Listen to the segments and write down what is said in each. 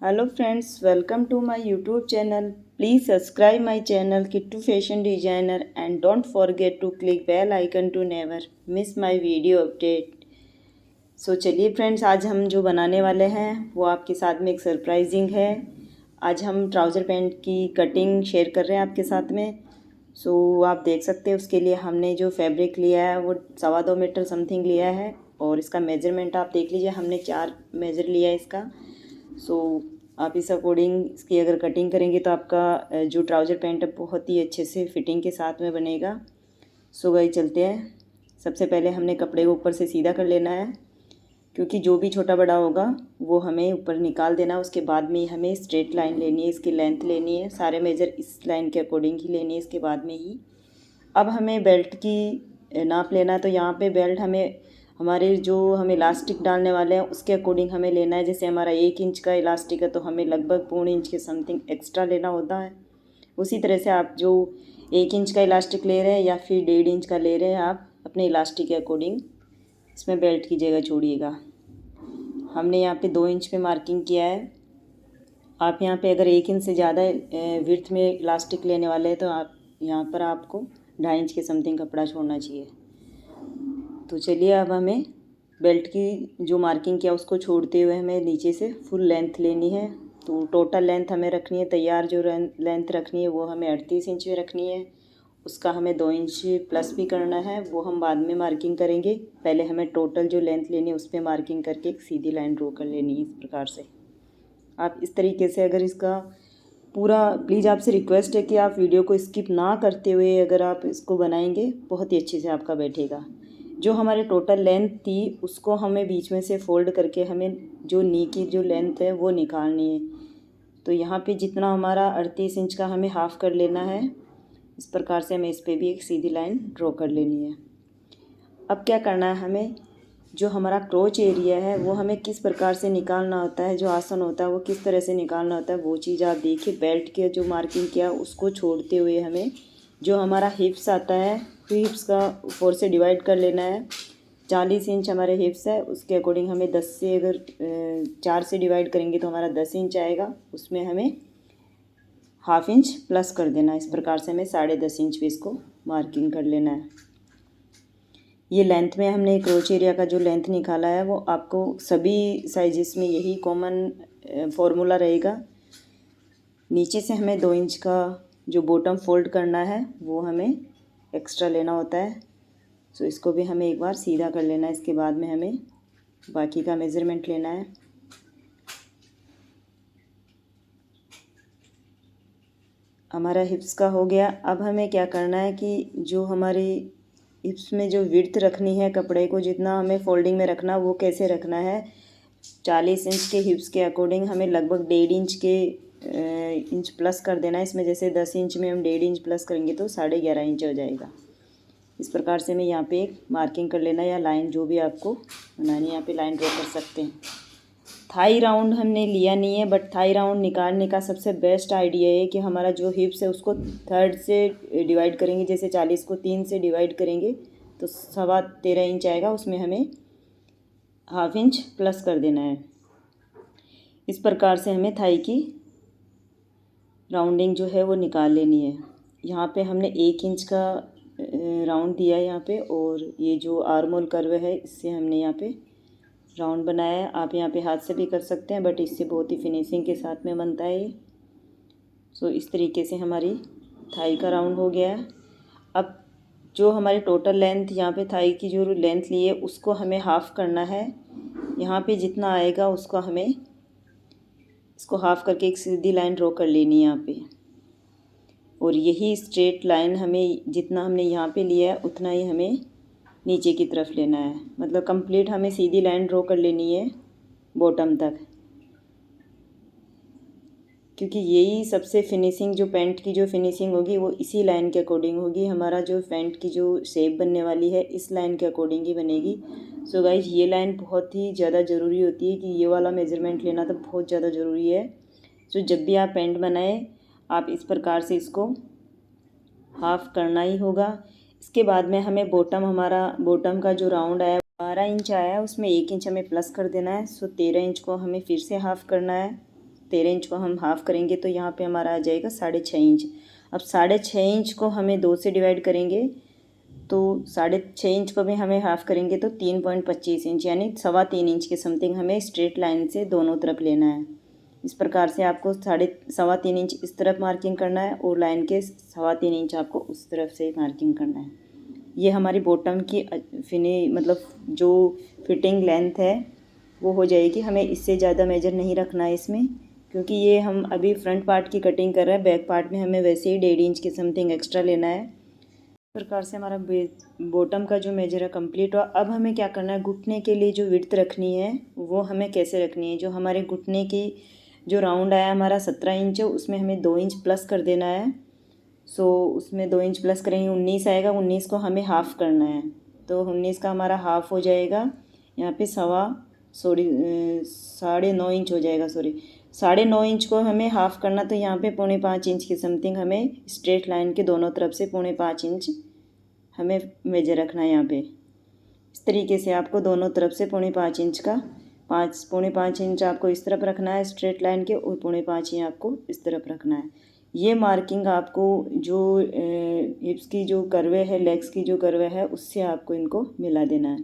Hello friends, welcome to my YouTube channel. Please subscribe my channel Kittu fashion designer and don't forget to click bell icon to never miss my video update. So चलिए friends, आज हम जो बनाने वाले हैं वो आपके साथ में एक सरप्राइजिंग है। आज हम ट्राउज़र पैंट की कटिंग शेयर कर रहे हैं आपके साथ में। सो आप देख सकते हैं, उसके लिए हमने जो फैब्रिक लिया है वो 2.25 मीटर समथिंग लिया है। और इसका मेजरमेंट आप देख लीजिए, हमने 4 मेजर लिया है इसका। सो आप इस अकॉर्डिंग इसकी अगर कटिंग करेंगे तो आपका जो ट्राउज़र पैंट है बहुत ही अच्छे से फिटिंग के साथ में बनेगा। सो गाइस चलते हैं। सबसे पहले हमने कपड़े को ऊपर से सीधा कर लेना है, क्योंकि जो भी छोटा बड़ा होगा वो हमें ऊपर निकाल देना। उसके बाद में हमें स्ट्रेट लाइन लेनी है, इसकी लेंथ लेनी है, सारे मेजर इस लाइन के अकॉर्डिंग ही लेनी है इसके बाद में ही। अब हमें बेल्ट की नाप लेना है, तो यहाँ पे बेल्ट हमें हमारे जो हम इलास्टिक डालने वाले हैं उसके अकॉर्डिंग हमें लेना है। जैसे हमारा 1 इंच का इलास्टिक है तो हमें लगभग 1.25 इंच के समथिंग एक्स्ट्रा लेना होता है। उसी तरह से आप जो 1 इंच का इलास्टिक ले रहे हैं या फिर 1.5 इंच का ले रहे हैं, आप अपने इलास्टिक के अकॉर्डिंग इसमें बेल्ट की जगह छोड़िएगा। हमने यहाँ पे 2 इंच पे मार्किंग किया है। आप यहाँ पे अगर 1 इंच से ज़्यादा विड्थ में इलास्टिक लेने वाले हैं तो आप यहाँ पर आपको 2.5 इंच के समथिंग कपड़ा छोड़ना चाहिए। तो चलिए, अब हमें बेल्ट की जो मार्किंग किया उसको छोड़ते हुए हमें नीचे से फुल लेंथ लेनी है। तो टोटल लेंथ हमें रखनी है, तैयार जो लेंथ रखनी है वो हमें 38 इंच में रखनी है। उसका हमें 2 इंच प्लस भी करना है, वो हम बाद में मार्किंग करेंगे। पहले हमें टोटल जो लेंथ लेनी है उस पर मार्किंग करके एक सीधी लाइन ड्रॉ कर लेनी है। इस प्रकार से आप इस तरीके से अगर इसका पूरा, प्लीज़ आपसे रिक्वेस्ट है कि आप वीडियो को स्किप ना करते हुए अगर आप इसको बनाएंगे बहुत ही अच्छे से आपका बैठेगा। जो हमारे टोटल लेंथ थी उसको हमें बीच में से फोल्ड करके हमें जो नी की जो लेंथ है वो निकालनी है। तो यहाँ पे जितना हमारा 38 इंच का हमें हाफ़ कर लेना है। इस प्रकार से हमें इस पर भी एक सीधी लाइन ड्रॉ कर लेनी है। अब क्या करना है, हमें जो हमारा क्रोच एरिया है वो हमें किस प्रकार से निकालना होता है, जो आसन होता है वो किस तरह से निकालना होता है, वो चीज़ आप देखिए। बेल्ट के जो मार्किंग किया उसको छोड़ते हुए हमें जो हमारा हिप्स आता है, हिप्स का 4 से डिवाइड कर लेना है। 40 इंच हमारे हिप्स है, उसके अकॉर्डिंग हमें 10 से अगर 4 से डिवाइड करेंगे तो हमारा 10 इंच आएगा। उसमें हमें हाफ इंच प्लस कर देना है। इस प्रकार से हमें 10.5 इंच पे इसको मार्किंग कर लेना है। ये लेंथ में हमने क्रोच एरिया का जो लेंथ निकाला है वो आपको सभी साइजेस में यही कॉमन फॉर्मूला रहेगा। नीचे से हमें 2 इंच का जो बॉटम फोल्ड करना है वो हमें एक्स्ट्रा लेना होता है। सो इसको भी हमें एक बार सीधा कर लेना है। इसके बाद में हमें बाकी का मेज़रमेंट लेना है। हमारा हिप्स का हो गया। अब हमें क्या करना है कि जो हमारी हिप्स में जो विड्थ रखनी है कपड़े को, जितना हमें फोल्डिंग में रखना वो कैसे रखना है। 40 इंच के हिप्स के अकॉर्डिंग हमें लगभग 1.5 इंच के इंच प्लस कर देना है इसमें। जैसे 10 इंच में हम 1.5 इंच प्लस करेंगे तो 11.5 इंच हो जाएगा। इस प्रकार से मैं यहाँ पे एक मार्किंग कर लेना, या लाइन जो भी आपको बनानी है यहाँ पे लाइन ड्रॉ कर सकते हैं। थाई राउंड हमने लिया नहीं है, बट थाई राउंड निकालने का सबसे बेस्ट आइडिया है कि हमारा जो हिप्स है उसको 3 से डिवाइड करेंगे। जैसे 40 को 3 से डिवाइड करेंगे तो 13.25 इंच आएगा। उसमें हमें हाफ इंच प्लस कर देना है। इस प्रकार से हमें थाई की राउंडिंग जो है वो निकाल लेनी है। यहाँ पे हमने 1 इंच का राउंड दिया है यहाँ पे, और ये जो आर्मोल कर्व है इससे हमने यहाँ पे राउंड बनाया है। आप यहाँ पे हाथ से भी कर सकते हैं, बट इससे बहुत ही फिनिशिंग के साथ में बनता है ये। सो इस तरीके से हमारी थाई का राउंड हो गया है। अब जो हमारी टोटल लेंथ यहाँ पे थाई की जो लेंथ ली है उसको हमें हाफ़ करना है। यहाँ पे जितना आएगा उसको हमें इसको हाफ़ करके एक सीधी लाइन ड्रॉ कर लेनी है यहाँ पे। और यही स्ट्रेट लाइन हमें जितना हमने यहाँ पे लिया है उतना ही हमें नीचे की तरफ लेना है। मतलब कंप्लीट हमें सीधी लाइन ड्रॉ कर लेनी है बॉटम तक, क्योंकि यही सबसे फिनिशिंग, जो पैंट की जो फिनिशिंग होगी वो इसी लाइन के अकॉर्डिंग होगी। हमारा जो पैंट की जो शेप बनने वाली है इस लाइन के अकॉर्डिंग ही बनेगी। सो गाइज, ये लाइन बहुत ही ज़्यादा ज़रूरी होती है कि ये वाला मेजरमेंट लेना तो बहुत ज़्यादा ज़रूरी है। सो जब भी आप पैंट बनाएं आप इस प्रकार से इसको हाफ़ करना ही होगा। इसके बाद में हमें हमारा बॉटम का जो राउंड आया 12 इंच आया, उसमें 1 इंच हमें प्लस कर देना है। सो 13 इंच को हमें फिर से हाफ़ करना है। 13 इंच को हम हाफ़ करेंगे तो यहाँ पे हमारा आ जाएगा 6.5 इंच। अब 6.5 इंच को हमें 2 से डिवाइड करेंगे तो 6.5 इंच को भी हमें हाफ़ करेंगे तो 3.25 इंच यानी 3.25 इंच के समथिंग हमें स्ट्रेट लाइन से दोनों तरफ लेना है। इस प्रकार से आपको 3.25 इंच इस तरफ मार्किंग करना है और लाइन के 3.25 इंच आपको उस तरफ से मार्किंग करना है। ये हमारी बॉटम की मतलब जो फिटिंग लेंथ है वो हो जाएगी। हमें इससे ज़्यादा मेजर नहीं रखना है इसमें, क्योंकि ये हम अभी फ्रंट पार्ट की कटिंग कर रहे हैं। बैक पार्ट में हमें वैसे ही 1.5 इंच के समथिंग एक्स्ट्रा लेना है। इस प्रकार से हमारा बॉटम का जो मेजर है कंप्लीट हुआ। अब हमें क्या करना है, घुटने के लिए जो विड्थ रखनी है वो हमें कैसे रखनी है। जो हमारे घुटने की जो राउंड आया हमारा 17 इंच है, उसमें हमें 2 इंच प्लस कर देना है। उसमें 2 इंच प्लस करेंगे 19 आएगा। 19 को हमें हाफ़ करना है तो 19 का हमारा हाफ़ हो जाएगा यहाँ पे 9.5 इंच हो जाएगा। 9.5 इंच को हमें हाफ़ करना, तो यहाँ पे 4.25 इंच के समथिंग हमें स्ट्रेट लाइन के दोनों तरफ से 4.25 इंच हमें मेजर रखना है। यहाँ पे इस तरीके से आपको दोनों तरफ से 4.25 इंच का 5.25 इंच आपको इस तरफ रखना है स्ट्रेट लाइन के, और 4.25 इंच आपको इस तरफ रखना है। ये मार्किंग आपको जो हिप्स की जो कर्वे है, लेग्स की जो कर्वे है, उससे आपको इनको मिला देना है।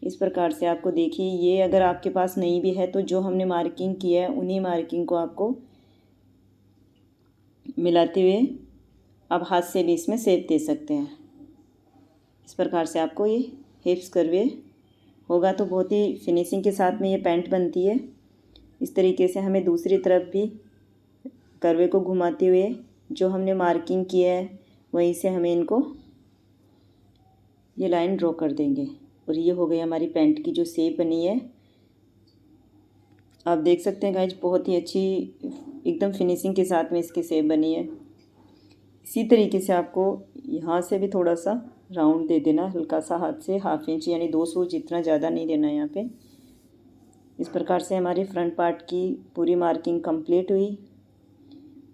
इस प्रकार से आपको देखिए, ये अगर आपके पास नहीं भी है तो जो हमने मार्किंग की है उन्हीं मार्किंग को आपको मिलाते हुए आप हाथ से भी इसमें शेप दे सकते हैं। इस प्रकार से आपको ये हिप्स कर्वे होगा तो बहुत ही फिनिशिंग के साथ में ये पैंट बनती है। इस तरीके से हमें दूसरी तरफ भी कर्वे को घुमाते हुए जो हमने मार्किंग किया है वहीं से हमें इनको ये लाइन ड्रॉ कर देंगे। और ये हो गई हमारी पैंट की जो शेप बनी है। आप देख सकते हैं गाइज, बहुत ही अच्छी एकदम फिनिशिंग के साथ में इसकी शेप बनी है। इसी तरीके से आपको यहाँ से भी थोड़ा सा राउंड दे देना, हल्का सा हाथ से 1/2 इंच यानी 200, जितना ज़्यादा नहीं देना है यहाँ पे। इस प्रकार से हमारी फ्रंट पार्ट की पूरी मार्किंग कंप्लीट हुई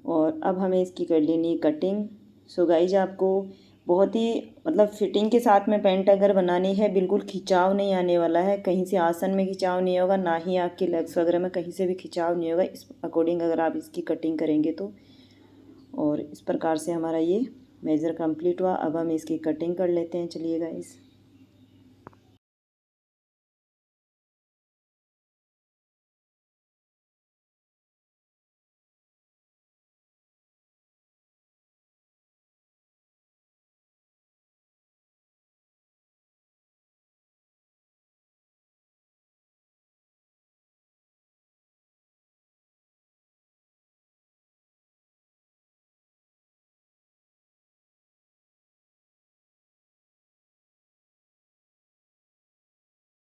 और अब हमें इसकी कर लेनी है कटिंग। सो गाइज, आपको बहुत ही मतलब फिटिंग के साथ में पैंट अगर बनानी है, बिल्कुल खिंचाव नहीं आने वाला है, कहीं से आसन में खिंचाव नहीं होगा, ना ही आपके लेग्स वगैरह में कहीं से भी खिंचाव नहीं होगा। इस अकॉर्डिंग अगर आप इसकी कटिंग करेंगे तो। और इस प्रकार से हमारा ये मेजर कंप्लीट हुआ। अब हम इसकी कटिंग कर लेते हैं। चलिए गाइस।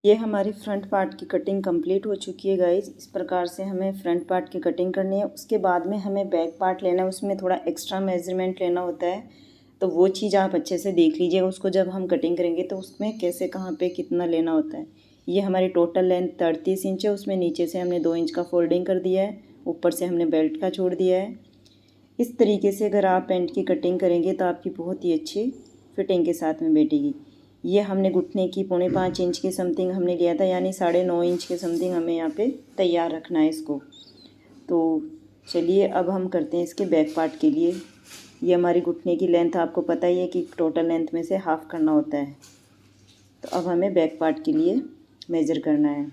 ये हमारी फ्रंट पार्ट की कटिंग कंप्लीट हो चुकी है गाइज। इस प्रकार से हमें फ्रंट पार्ट की कटिंग करनी है। उसके बाद में हमें बैक पार्ट लेना है, उसमें थोड़ा एक्स्ट्रा मेजरमेंट लेना होता है। तो वो चीज़ आप अच्छे से देख लीजिएगा, उसको जब हम कटिंग करेंगे तो उसमें कैसे कहाँ पे कितना लेना होता है। ये हमारी टोटल लेंथ 38 इंच है, उसमें नीचे से हमने 2 इंच का फोल्डिंग कर दिया है, ऊपर से हमने बेल्ट का छोड़ दिया है। इस तरीके से अगर आप पैंट की कटिंग करेंगे तो आपकी बहुत ही अच्छी फिटिंग के साथ में बैठेगी। ये हमने घुटने की 4.25 इंच के समथिंग हमने लिया था, यानी 9.5 इंच के समथिंग हमें यहाँ पे तैयार रखना है इसको। तो चलिए अब हम करते हैं इसके बैक पार्ट के लिए। ये हमारी घुटने की लेंथ आपको पता ही है कि टोटल लेंथ में से हाफ़ करना होता है। तो अब हमें बैक पार्ट के लिए मेज़र करना है।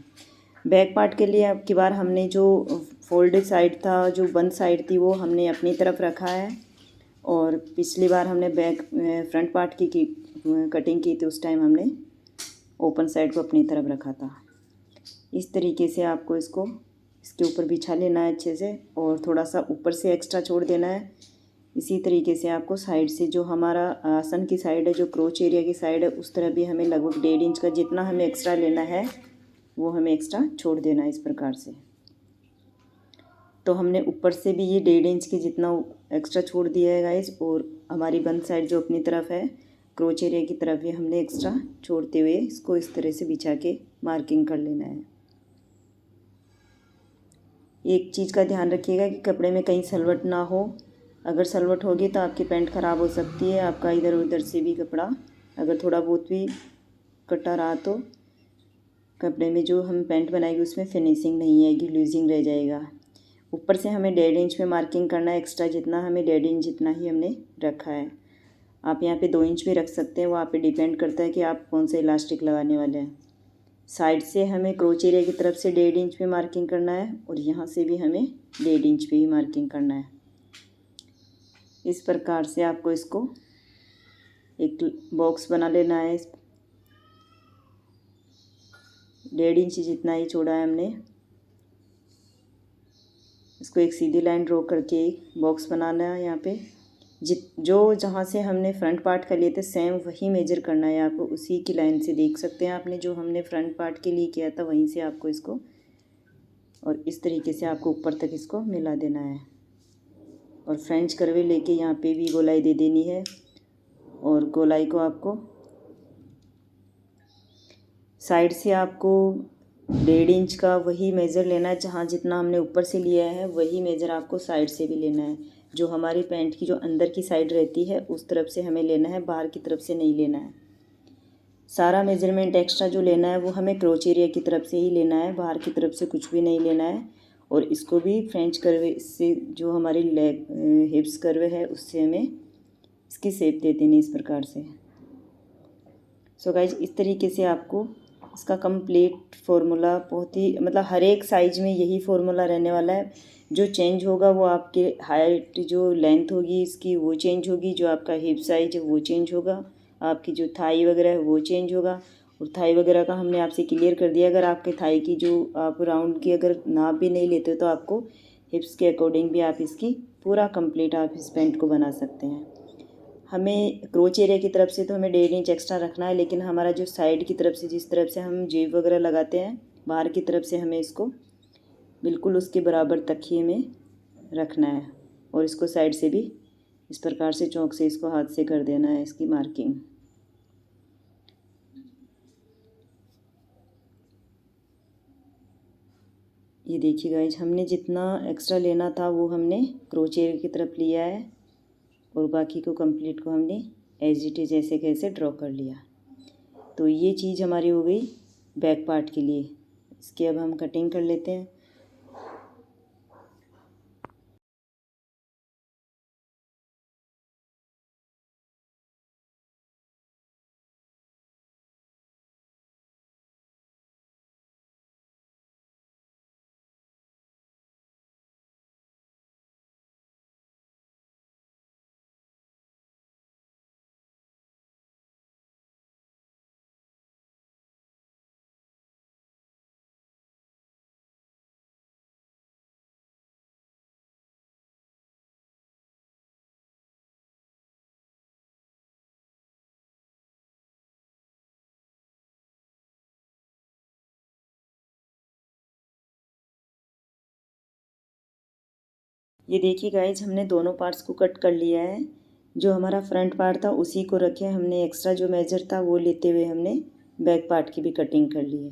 बैक पार्ट के लिए अब की बार हमने जो फोल्डेड साइड था, जो बंद साइड थी, वो हमने अपनी तरफ रखा है। और पिछली बार हमने फ्रंट पार्ट की कटिंग की थी, उस टाइम हमने ओपन साइड को अपनी तरफ रखा था। इस तरीके से आपको इसको इसके ऊपर बिछा लेना है अच्छे से, और थोड़ा सा ऊपर से एक्स्ट्रा छोड़ देना है। इसी तरीके से आपको साइड से जो हमारा आसन की साइड है, जो क्रोच एरिया की साइड है, उस तरह भी हमें लगभग 1.5 इंच का जितना हमें एक्स्ट्रा लेना है वो हमें एक्स्ट्रा छोड़ देना है। इस प्रकार से तो हमने ऊपर से भी ये 1.5 इंच के जितना एक्स्ट्रा छोड़ दिया है गाइस, और हमारी बंद साइड जो अपनी तरफ है क्रोच एरिया की तरफ भी हमने एक्स्ट्रा छोड़ते हुए इसको इस तरह से बिछा के मार्किंग कर लेना है। एक चीज़ का ध्यान रखिएगा कि कपड़े में कहीं सलवट ना हो। अगर सलवट होगी तो आपकी पैंट ख़राब हो सकती है। आपका इधर उधर से भी कपड़ा अगर थोड़ा बहुत भी कटा रहा तो कपड़े में जो हम पैंट बनाएंगे उसमें फिनिशिंग नहीं आएगी, लूजिंग रह जाएगा। ऊपर से हमें 1.5 इंच में मार्किंग करना है, एक्स्ट्रा जितना हमें 1.5 इंच जितना ही हमने रखा है। आप यहाँ पे 2 इंच भी रख सकते हैं, वो आप पे डिपेंड करता है कि आप कौन सा इलास्टिक लगाने वाले हैं। साइड से हमें क्रोच एरिया की तरफ से 1.5 इंच पे मार्किंग करना है और यहाँ से भी हमें 1.5 इंच पे ही मार्किंग करना है। इस प्रकार से आपको इसको एक बॉक्स बना लेना है। 1.5 इंच जितना ही छोड़ा है हमने, इसको एक सीधी लाइन ड्रॉ करके एक बॉक्स बनाना है। यहाँ पे जहाँ से हमने फ्रंट पार्ट का लिए थे सेम वही मेजर करना है आपको, उसी की लाइन से देख सकते हैं आपने जो हमने फ्रंट पार्ट के लिए किया था वहीं से आपको इसको, और इस तरीके से आपको ऊपर तक इसको मिला देना है। और फ्रेंच कर्वे लेके यहाँ पे भी गोलाई दे देनी है और गोलाई को आपको साइड से आपको 1.5 इंच का वही मेज़र लेना है, जहाँ जितना हमने ऊपर से लिया है वही मेज़र आपको साइड से भी लेना है। जो हमारी पैंट की जो अंदर की साइड रहती है उस तरफ से हमें लेना है, बाहर की तरफ से नहीं लेना है। सारा मेज़रमेंट एक्स्ट्रा जो लेना है वो हमें क्रोच एरिया की तरफ से ही लेना है, बाहर की तरफ से कुछ भी नहीं लेना है। और इसको भी फ्रेंच कर्वे से जो हमारी लेग हिप्स कर्वे है उससे हमें इसकी शेप दे देनी इस प्रकार से। सो गाइज इस तरीके से आपको इसका कंप्लीट फार्मूला बहुत ही मतलब हर एक साइज में यही फार्मूला रहने वाला है। जो चेंज होगा वो आपके हाइट जो लेंथ होगी इसकी वो चेंज होगी, जो आपका हिप साइज है वो चेंज होगा, आपकी जो थाई वगैरह है वो चेंज होगा। और थाई वगैरह का हमने आपसे क्लियर कर दिया, अगर आपके थाई की जो आप राउंड की अगर नाप भी नहीं लेते तो आपको हिप्स के अकॉर्डिंग भी आप इसकी पूरा कंप्लीट आप इस पैंट को बना सकते हैं। हमें क्रोच एरिया की तरफ से तो हमें 1.5 इंच एक्स्ट्रा रखना है, लेकिन हमारा जो साइड की तरफ से जिस तरफ से हम जेब वगैरह लगाते हैं बाहर की तरफ से हमें इसको बिल्कुल उसके बराबर तक ही हमें रखना है। और इसको साइड से भी इस प्रकार से चौक से इसको हाथ से कर देना है इसकी मार्किंग। ये देखिए गाइज हमने जितना एक्स्ट्रा लेना था वो हमने क्रोच एरिया की तरफ लिया है और बाकी को कंप्लीट को हमने एज इट इज ऐसे कैसे ड्रॉ कर लिया। तो ये चीज़ हमारी हो गई बैक पार्ट के लिए। इसकी अब हम कटिंग कर लेते हैं। ये देखिए गाइज हमने दोनों पार्ट्स को कट कर लिया है। जो हमारा फ्रंट पार्ट था उसी को रखे हमने, एक्स्ट्रा जो मेजर था वो लेते हुए हमने बैक पार्ट की भी कटिंग कर ली है।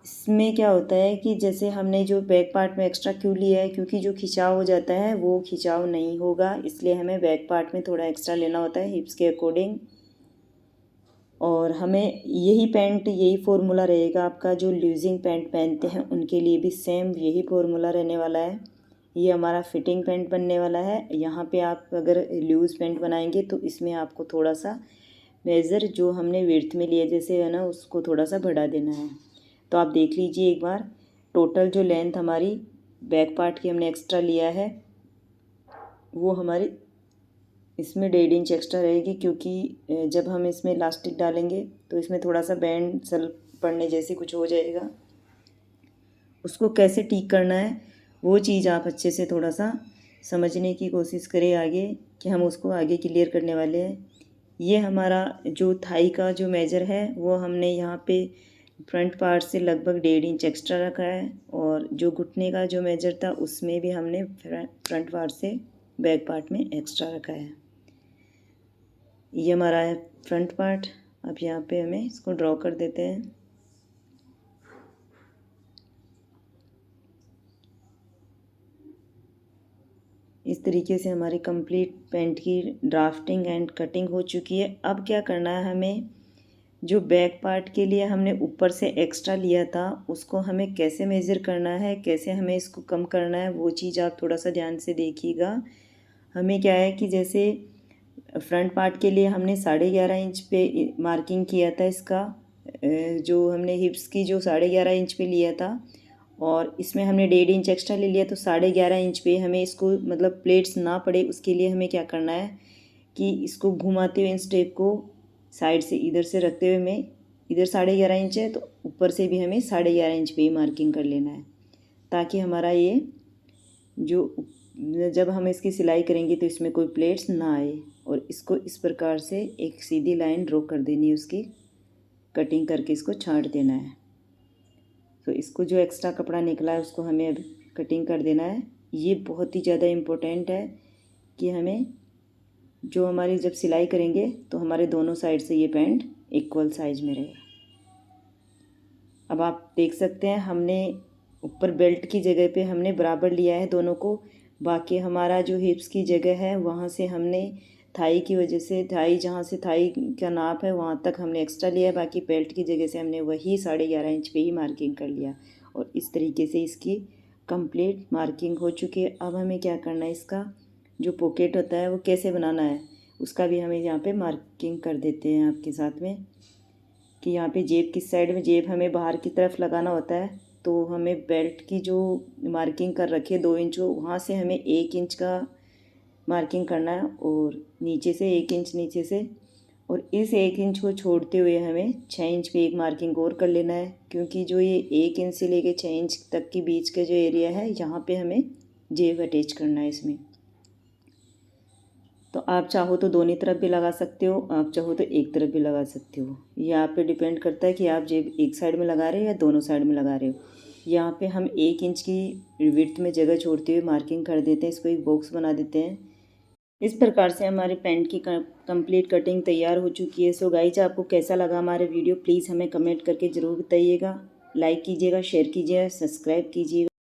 इसमें क्या होता है कि जैसे हमने जो बैक पार्ट में एक्स्ट्रा क्यों लिया है, क्योंकि जो खिंचाव हो जाता है वो खिंचाव नहीं होगा, इसलिए हमें बैक पार्ट में थोड़ा एक्स्ट्रा लेना होता है हिप्स के अकॉर्डिंग। और हमें यही पैंट यही फार्मूला रहेगा आपका, जो लूजिंग पैंट पहनते हैं उनके लिए भी सेम यही फार्मूला रहने वाला है। ये हमारा फिटिंग पैंट बनने वाला है। यहाँ पे आप अगर लूज़ पैंट बनाएंगे तो इसमें आपको थोड़ा सा मेज़र जो हमने विड्थ में लिए जैसे है ना उसको थोड़ा सा बढ़ा देना है। तो आप देख लीजिए एक बार टोटल जो लेंथ हमारी बैक पार्ट की हमने एक्स्ट्रा लिया है वो हमारी इसमें 1.5 इंच एक्स्ट्रा रहेगी, क्योंकि जब हम इसमें इलास्टिक डालेंगे तो इसमें थोड़ा सा बैंड सल पड़ने जैसे कुछ हो जाएगा। उसको कैसे ठीक करना है वो चीज़ आप अच्छे से थोड़ा सा समझने की कोशिश करें आगे, कि हम उसको आगे क्लियर करने वाले हैं। ये हमारा जो थाई का जो मेजर है वो हमने यहाँ पे फ्रंट पार्ट से लगभग 1.5 इंच एक्स्ट्रा रखा है, और जो घुटने का जो मेजर था उसमें भी हमने फ्रंट पार्ट से बैक पार्ट में एक्स्ट्रा रखा है। ये हमारा है फ्रंट पार्ट। अब यहाँ पे हमें इसको ड्रॉ कर देते हैं। इस तरीके से हमारी कंप्लीट पैंट की ड्राफ्टिंग एंड कटिंग हो चुकी है। अब क्या करना है हमें, जो बैक पार्ट के लिए हमने ऊपर से एक्स्ट्रा लिया था उसको हमें कैसे मेज़र करना है, कैसे हमें इसको कम करना है, वो चीज़ आप थोड़ा सा ध्यान से देखिएगा। हमें क्या है कि जैसे फ्रंट पार्ट के लिए हमने 11.5 इंच पे मार्किंग किया था इसका, जो हमने हिप्स की जो 11.5 इंच पे लिया था, और इसमें हमने 1.5 इंच एक्स्ट्रा ले लिया, तो 11.5 इंच पे हमें इसको मतलब प्लेट्स ना पड़े उसके लिए हमें क्या करना है कि इसको घुमाते हुए इस टेप को साइड से इधर से रखते हुए मैं इधर 11.5 इंच है तो ऊपर से भी हमें 11.5 इंच पे ही मार्किंग कर लेना है, ताकि हमारा ये जो जब हम इसकी सिलाई करेंगे तो इसमें कोई प्लेट्स ना आए। और इसको इस प्रकार से एक सीधी लाइन ड्रॉ कर देनी है, उसकी कटिंग करके इसको छांट देना है। तो इसको जो एक्स्ट्रा कपड़ा निकला है उसको हमें अब कटिंग कर देना है। ये बहुत ही ज़्यादा इम्पोर्टेंट है कि हमें जो हमारी जब सिलाई करेंगे तो हमारे दोनों साइड से ये पैंट इक्वल साइज में रहे। अब आप देख सकते हैं हमने ऊपर बेल्ट की जगह पे हमने बराबर लिया है दोनों को, बाकी हमारा जो हिप्स की जगह है वहाँ से हमने थाई की वजह से जहाँ से थाई का नाप है वहाँ तक हमने एक्स्ट्रा लिया है, बाकी बेल्ट की जगह से हमने वही 11.5 इंच पे ही मार्किंग कर लिया। और इस तरीके से इसकी कंप्लीट मार्किंग हो चुकी है। अब हमें क्या करना है, इसका जो पॉकेट होता है वो कैसे बनाना है उसका भी हमें यहाँ पे मार्किंग कर देते हैं आपके साथ में, कि यहाँ पे जेब किस साइड में, जेब हमें बाहर की तरफ लगाना होता है। तो हमें बेल्ट की जो मार्किंग कर रखी है 2 इंच वहाँ से हमें 1 इंच का मार्किंग करना है, और नीचे से 1 इंच नीचे से, और इस 1 इंच को छोड़ते हुए हमें 6 इंच पे एक मार्किंग और कर लेना है, क्योंकि जो ये 1 इंच से लेके 6 इंच तक के बीच का जो एरिया है यहाँ पे हमें जेब अटैच करना है इसमें। तो आप चाहो तो दोनों तरफ भी लगा सकते हो, आप चाहो तो एक तरफ भी लगा सकते हो, ये आप पे डिपेंड करता है कि आप जेब एक साइड में लगा रहे हो या दोनों साइड में लगा रहे हो। यहाँ पे हम 1 इंच की विड्थ में जगह छोड़ते हुए मार्किंग कर देते हैं, इसको एक बॉक्स बना देते हैं। इस प्रकार से हमारे पैंट की कंप्लीट कटिंग तैयार हो चुकी है। सो गाइज, आपको कैसा लगा हमारे वीडियो प्लीज़ हमें कमेंट करके ज़रूर बताइएगा। लाइक कीजिएगा, शेयर कीजिएगा, सब्सक्राइब कीजिएगा।